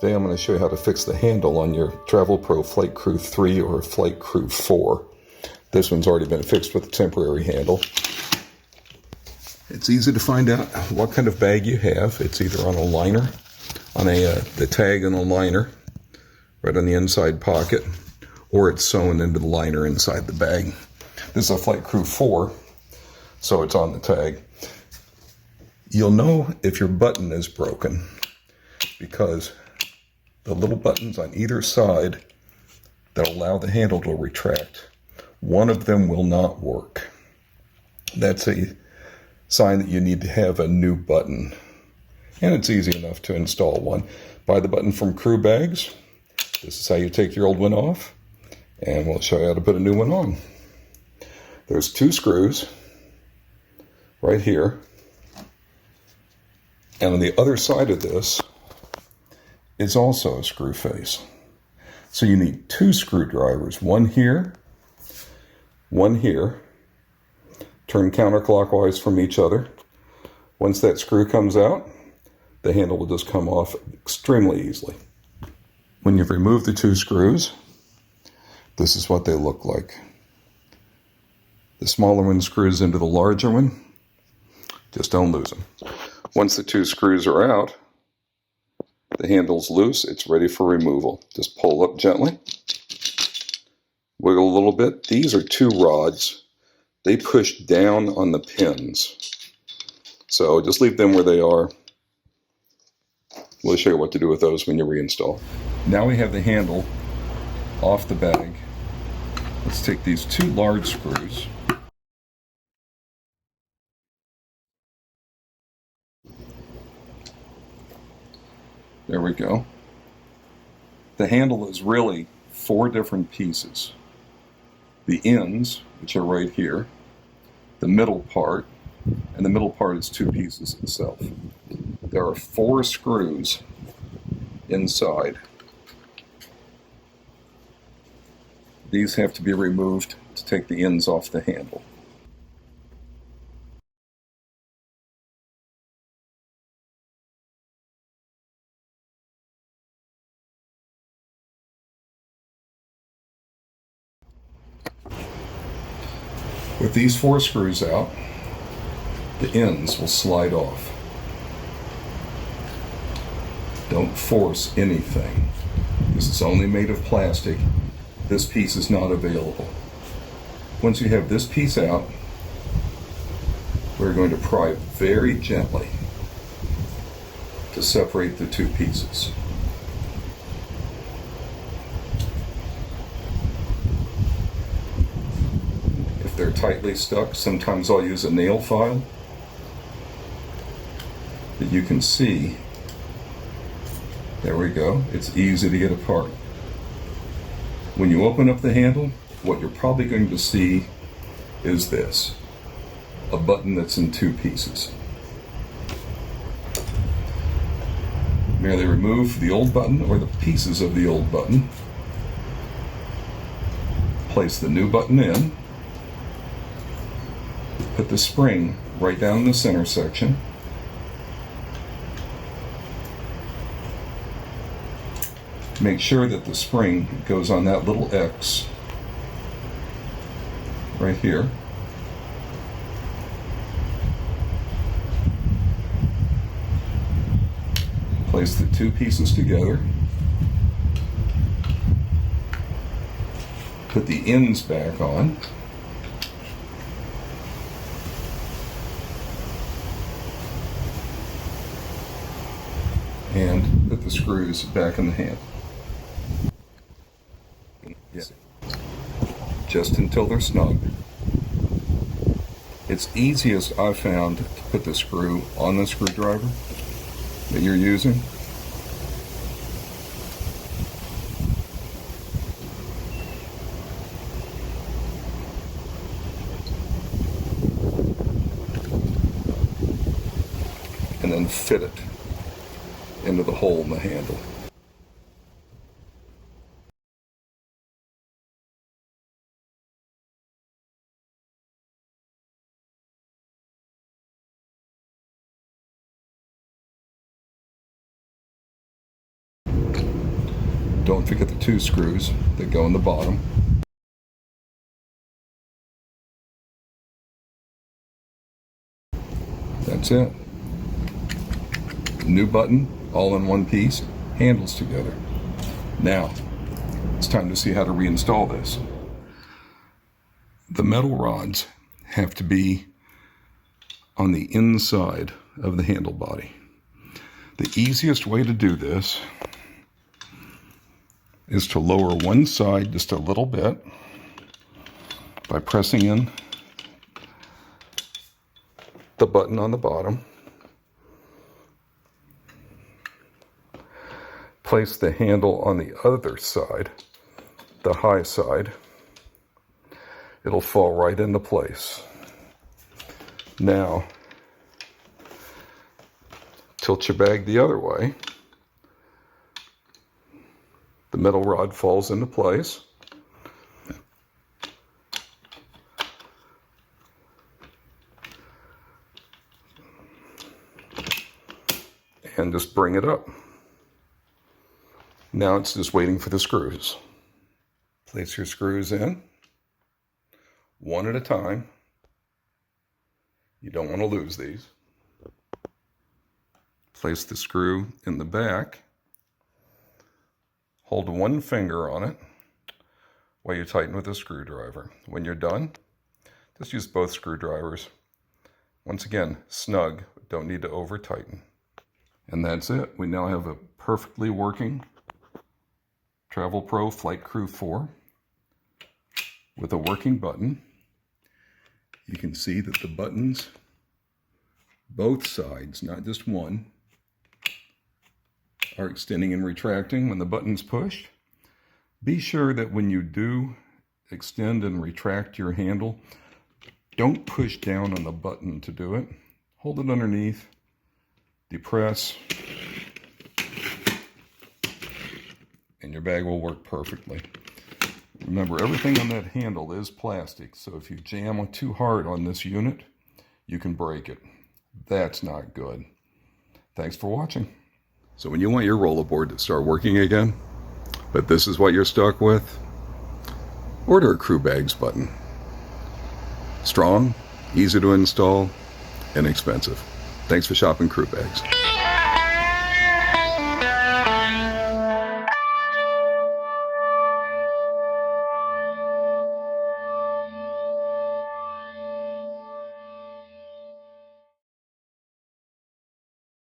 Today I'm going to show you how to fix the handle on your TravelPro FlightCrew 3 or FlightCrew 4. This one's already been fixed with a temporary handle. It's easy to find out what kind of bag you have. It's either on a liner, on the tag on the liner, right on the inside pocket, or it's sewn into the liner inside the bag. This is a FlightCrew 4, so it's on the tag. You'll know if your button is broken because the little buttons on either side that allow the handle to retract, one of them will not work. That's a sign that you need to have a new button. And it's easy enough to install one. Buy the button from CrewBagz. This is how you take your old one off, and we'll show you how to put a new one on. There's 2 screws right here, and on the other side of this is also a screw face. So you need 2 screwdrivers, one here, one here. Turn counterclockwise from each other. Once that screw comes out, the handle will just come off extremely easily. When you've removed the 2 screws, this is what they look like. The smaller one screws into the larger one. Just don't lose them. Once the 2 screws are out, the handle's loose, it's ready for removal. Just pull up gently, wiggle a little bit. These are 2 rods. They push down on the pins. So just leave them where they are. We'll show you what to do with those when you reinstall. Now we have the handle off the bag. Let's take these 2 large screws. There we go. The handle is really 4 different pieces. The ends, which are right here, the middle part, and the middle part is 2 pieces itself. There are 4 screws inside. These have to be removed to take the ends off the handle. With these 4 screws out, the ends will slide off. Don't force anything. This is only made of plastic. This piece is not available. Once you have this piece out, we're going to pry very gently to separate the 2 pieces. If they're tightly stuck, sometimes I'll use a nail file that you can see. There we go. It's easy to get apart. When you open up the handle, what you're probably going to see is this, a button that's in 2 pieces. Merely remove the old button or the pieces of the old button. Place the new button in. Put the spring right down in the center section. Make sure that the spring goes on that little X right here. Place the 2 pieces together. Put the ends back on. And put the screws back in the handle. Just until they're snug. It's easiest, I've found, to put the screw on the screwdriver that you're using. And then fit it into the hole in the handle. Don't forget the 2 screws that go in the bottom. That's it. New button, all in one piece, handles together. Now, it's time to see how to reinstall this. The metal rods have to be on the inside of the handle body. The easiest way to do this is to lower one side just a little bit by pressing in the button on the bottom. Place the handle on the other side, the high side. It'll fall right into place. Now, tilt your bag the other way. The metal rod falls into place. And just bring it up. Now it's just waiting for the screws. Place your screws in, one at a time. You don't want to lose these. Place the screw in the back. Hold one finger on it while you tighten with a screwdriver. When you're done, just use both screwdrivers. Once again, snug, but don't need to over tighten. And that's it. We now have a perfectly working TravelPro FlightCrew 4 with a working button. You can see that the buttons, both sides, not just one, are extending and retracting when the button's pushed. Be sure that when you do extend and retract your handle, don't push down on the button to do it. Hold it underneath, depress, and your bag will work perfectly. Remember, everything on that handle is plastic, so if you jam too hard on this unit, you can break it. That's not good. Thanks for watching. So when you want your rollerboard to start working again, but this is what you're stuck with, order a CrewBagz button. Strong, easy to install, inexpensive. Thanks for shopping CrewBagz.